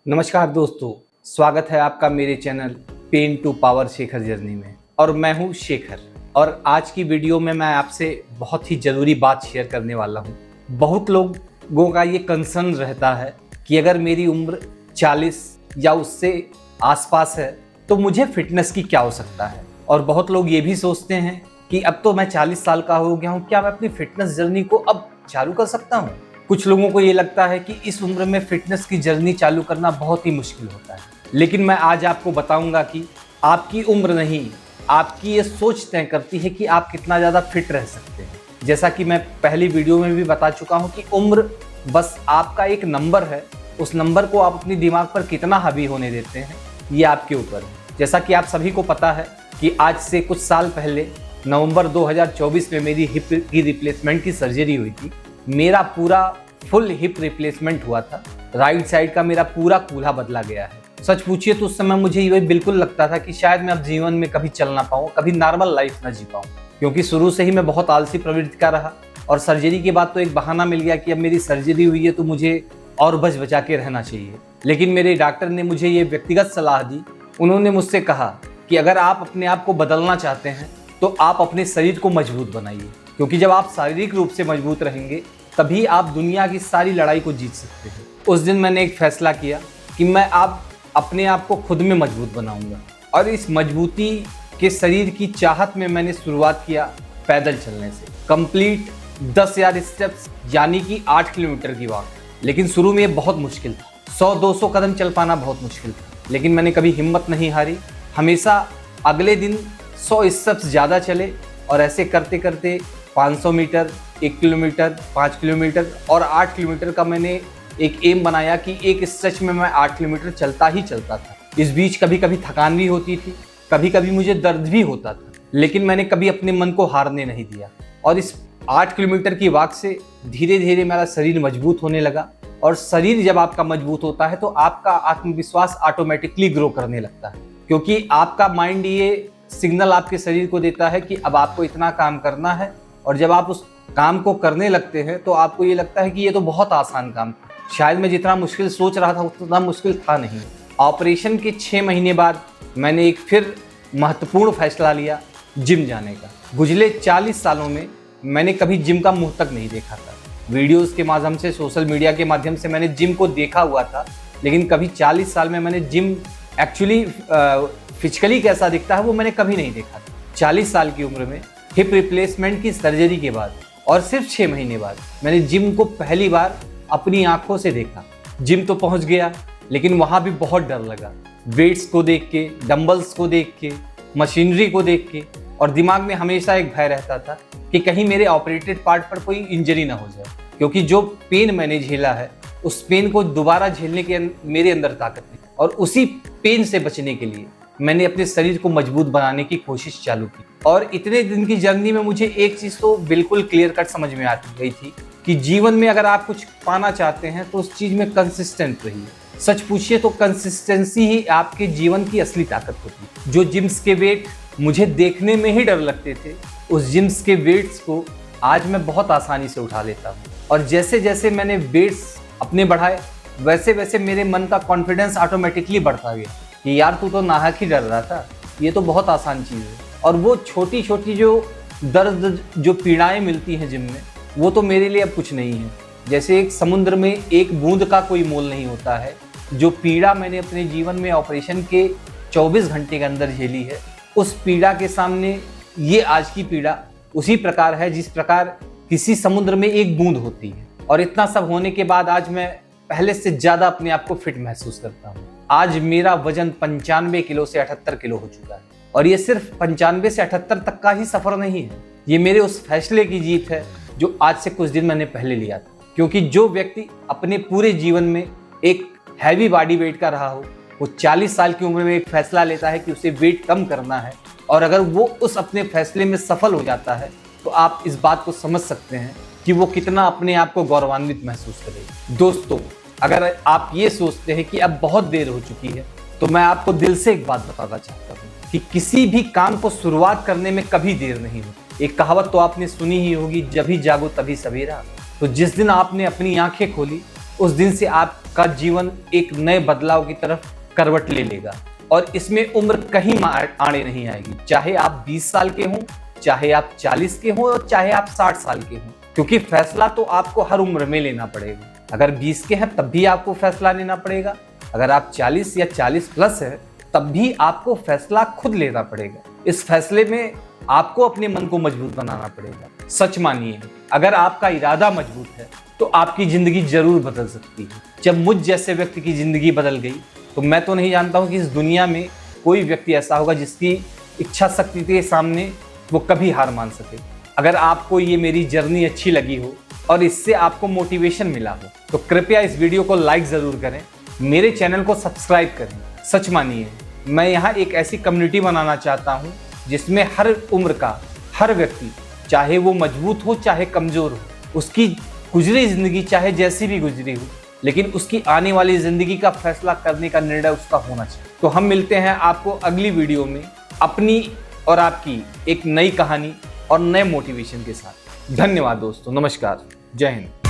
नमस्कार दोस्तों, स्वागत है आपका मेरे channel pen to power Shekhar journey में। और मैं हूं शेखर। और आज की वीडियो में मैं आपसे बहुत ही ज़रूरी बात शेयर करने वाला हूं। बहुत लोगों का ये कंसर्न रहता है कि अगर मेरी उम्र 40 या उससे आसपास है तो मुझे फिटनेस की क्या आवश्यकता है। और बहुत लोग ये भी सोचते हैं कि अब तो मैं 40 साल का हो गया हूँ, क्या मैं अपनी फिटनेस जर्नी को अब चालू कर सकता हूँ। कुछ लोगों को ये लगता है कि इस उम्र में फिटनेस की जर्नी चालू करना बहुत ही मुश्किल होता है। लेकिन मैं आज आपको बताऊंगा कि आपकी उम्र नहीं, आपकी ये सोच तय करती है कि आप कितना ज़्यादा फिट रह सकते हैं। जैसा कि मैं पहली वीडियो में भी बता चुका हूँ कि उम्र बस आपका एक नंबर है, उस नंबर को आप अपने दिमाग पर कितना हावी होने देते हैं ये आपके ऊपर है। जैसा कि आप सभी को पता है कि आज से कुछ साल पहले नवंबर 2024 में मेरी हिप की रिप्लेसमेंट की सर्जरी हुई थी। मेरा पूरा फुल हिप रिप्लेसमेंट हुआ था। राइट साइड का मेरा पूरा कूल्हा बदला गया है। सच पूछिए तो उस समय मुझे ये बिल्कुल लगता था कि शायद मैं अब जीवन में कभी चल ना पाऊँ, कभी नॉर्मल लाइफ ना जी पाऊँ, क्योंकि शुरू से ही मैं बहुत आलसी प्रवृत्ति का रहा। और सर्जरी के बाद तो एक बहाना मिल गया कि अब मेरी सर्जरी हुई है तो मुझे और बच बचा के रहना चाहिए। लेकिन मेरे डॉक्टर ने मुझे ये व्यक्तिगत सलाह दी। उन्होंने मुझसे कहा कि अगर आप अपने आप को बदलना चाहते हैं तो आप अपने शरीर को मजबूत बनाइए, क्योंकि जब आप शारीरिक रूप से मजबूत रहेंगे तभी आप दुनिया की सारी लड़ाई को जीत सकते हैं। उस दिन मैंने एक फैसला किया कि मैं अब अपने आप को खुद में मजबूत बनाऊंगा। और इस मजबूती के शरीर की चाहत में मैंने शुरुआत किया पैदल चलने से। कंप्लीट 10,000 स्टेप्स यानी कि 8 किलोमीटर की वॉक। लेकिन शुरू में ये बहुत मुश्किल था। 100-200 कदम चल पाना बहुत मुश्किल था, लेकिन मैंने कभी हिम्मत नहीं हारी। हमेशा अगले दिन 100 स्टेप्स ज़्यादा चले और ऐसे करते करते 500 मीटर, 1 किलोमीटर, 5 किलोमीटर और 8 किलोमीटर का मैंने एक एम बनाया कि एक स्ट्रेच में मैं 8 किलोमीटर चलता ही चलता था। इस बीच कभी कभी थकान भी होती थी, कभी कभी मुझे दर्द भी होता था, लेकिन मैंने कभी अपने मन को हारने नहीं दिया। और इस 8 किलोमीटर की वॉक से धीरे धीरे मेरा शरीर मजबूत होने लगा। और शरीर जब आपका मजबूत होता है तो आपका आत्मविश्वास ऑटोमेटिकली ग्रो करने लगता है, क्योंकि आपका माइंड ये सिग्नल आपके शरीर को देता है कि अब आपको इतना काम करना है। और जब आप उस काम को करने लगते हैं तो आपको ये लगता है कि ये तो बहुत आसान काम था, शायद मैं जितना मुश्किल सोच रहा था उतना मुश्किल था नहीं। ऑपरेशन के 6 महीने बाद मैंने एक फिर महत्वपूर्ण फैसला लिया, जिम जाने का। गुजरे 40 सालों में मैंने कभी जिम का मुंह तक नहीं देखा था। वीडियोस के माध्यम से, सोशल मीडिया के माध्यम से मैंने जिम को देखा हुआ था, लेकिन कभी 40 साल में मैंने जिम एक्चुअली फिजिकली कैसा दिखता है वो मैंने कभी नहीं देखा था। 40 साल की उम्र में हिप रिप्लेसमेंट की सर्जरी के बाद और सिर्फ 6 महीने बाद मैंने जिम को पहली बार अपनी आंखों से देखा। जिम तो पहुंच गया, लेकिन वहां भी बहुत डर लगा। वेट्स को देख के, डंबल्स को देख के, मशीनरी को देख के, और दिमाग में हमेशा एक भय रहता था कि कहीं मेरे ऑपरेटेड पार्ट पर कोई इंजरी ना हो जाए, क्योंकि जो पेन मैंने झेला है उस पेन को दोबारा झेलने के मेरे अंदर ताकत नहीं। और उसी पेन से बचने के लिए मैंने अपने शरीर को मजबूत बनाने की कोशिश चालू की। और इतने दिन की जर्नी में मुझे एक चीज़ तो बिल्कुल क्लियर कट समझ में आती गई थी कि जीवन में अगर आप कुछ पाना चाहते हैं तो उस चीज़ में कंसिस्टेंट रहिए। सच पूछिए तो कंसिस्टेंसी ही आपके जीवन की असली ताकत होती है। जो जिम्स के वेट मुझे देखने में ही डर लगते थे, उस जिम्स के वेट्स को आज मैं बहुत आसानी से उठा लेता हूँ। और जैसे जैसे मैंने वेट्स अपने बढ़ाए वैसे वैसे मेरे मन का कॉन्फिडेंस ऑटोमेटिकली बढ़ता गया कि यार तू तो नाहक ही डर रहा था, ये तो बहुत आसान चीज़ है। और वो छोटी छोटी जो दर्द, जो पीड़ाएं मिलती हैं जिम में, वो तो मेरे लिए अब कुछ नहीं है। जैसे एक समुद्र में एक बूंद का कोई मोल नहीं होता है। जो पीड़ा मैंने अपने जीवन में ऑपरेशन के 24 घंटे के अंदर झेली है, उस पीड़ा के सामने ये आज की पीड़ा उसी प्रकार है जिस प्रकार किसी समुद्र में एक बूंद होती है। और इतना सब होने के बाद आज मैं पहले से ज़्यादा अपने आप को फिट महसूस करता हूँ। आज मेरा वजन 95 किलो से 78 किलो हो चुका है। और ये सिर्फ 95 से 78 तक का ही सफ़र नहीं है, ये मेरे उस फैसले की जीत है जो आज से कुछ दिन मैंने पहले लिया था। क्योंकि जो व्यक्ति अपने पूरे जीवन में एक हैवी बॉडी वेट का रहा हो, वो 40 साल की उम्र में एक फैसला लेता है कि उसे वेट कम करना है, और अगर वो उस अपने फैसले में सफल हो जाता है तो आप इस बात को समझ सकते हैं कि वो कितना अपने आप को गौरवान्वित महसूस करेगा। दोस्तों, अगर आप ये सोचते हैं कि अब बहुत देर हो चुकी है, तो मैं आपको दिल से एक बात बताना चाहता हूँ कि किसी भी काम को शुरुआत करने में कभी देर नहीं होती। एक कहावत तो आपने सुनी ही होगी, जब भी जागो तभी सवेरा। तो जिस दिन आपने अपनी आंखें खोली उस दिन से आप आपका जीवन एक नए बदलाव की तरफ करवट ले लेगा और इसमें उम्र कहीं आड़े नहीं आएगी। चाहे आप 20 साल के हों, चाहे आप 40 के हों और चाहे आप 60 साल के हों, क्योंकि फैसला तो आपको हर उम्र में लेना पड़ेगा। अगर 20 के हैं तब भी आपको फैसला लेना पड़ेगा, अगर आप 40 या 40 प्लस है तब भी आपको फैसला खुद लेना पड़ेगा। इस फैसले में आपको अपने मन को मजबूत बनाना पड़ेगा। सच मानिए, अगर आपका इरादा मजबूत है तो आपकी जिंदगी जरूर बदल सकती है। जब मुझ जैसे व्यक्ति की जिंदगी बदल गई तो मैं तो नहीं जानता हूं कि इस दुनिया में कोई व्यक्ति ऐसा होगा जिसकी इच्छा शक्ति के सामने वो कभी हार मान सके। अगर आपको ये मेरी जर्नी अच्छी लगी हो और इससे आपको मोटिवेशन मिला हो तो कृपया इस वीडियो को लाइक ज़रूर करें, मेरे चैनल को सब्सक्राइब करें। सच मानिए, मैं यहाँ एक ऐसी कम्युनिटी बनाना चाहता हूँ जिसमें हर उम्र का हर व्यक्ति, चाहे वो मजबूत हो चाहे कमज़ोर हो, उसकी गुजरी ज़िंदगी चाहे जैसी भी गुजरी हो, लेकिन उसकी आने वाली ज़िंदगी का फैसला करने का निर्णय उसका होना चाहिए। तो हम मिलते हैं आपको अगली वीडियो में अपनी और आपकी एक नई कहानी और नए मोटिवेशन के साथ। धन्यवाद दोस्तों, नमस्कार, जय हिंद।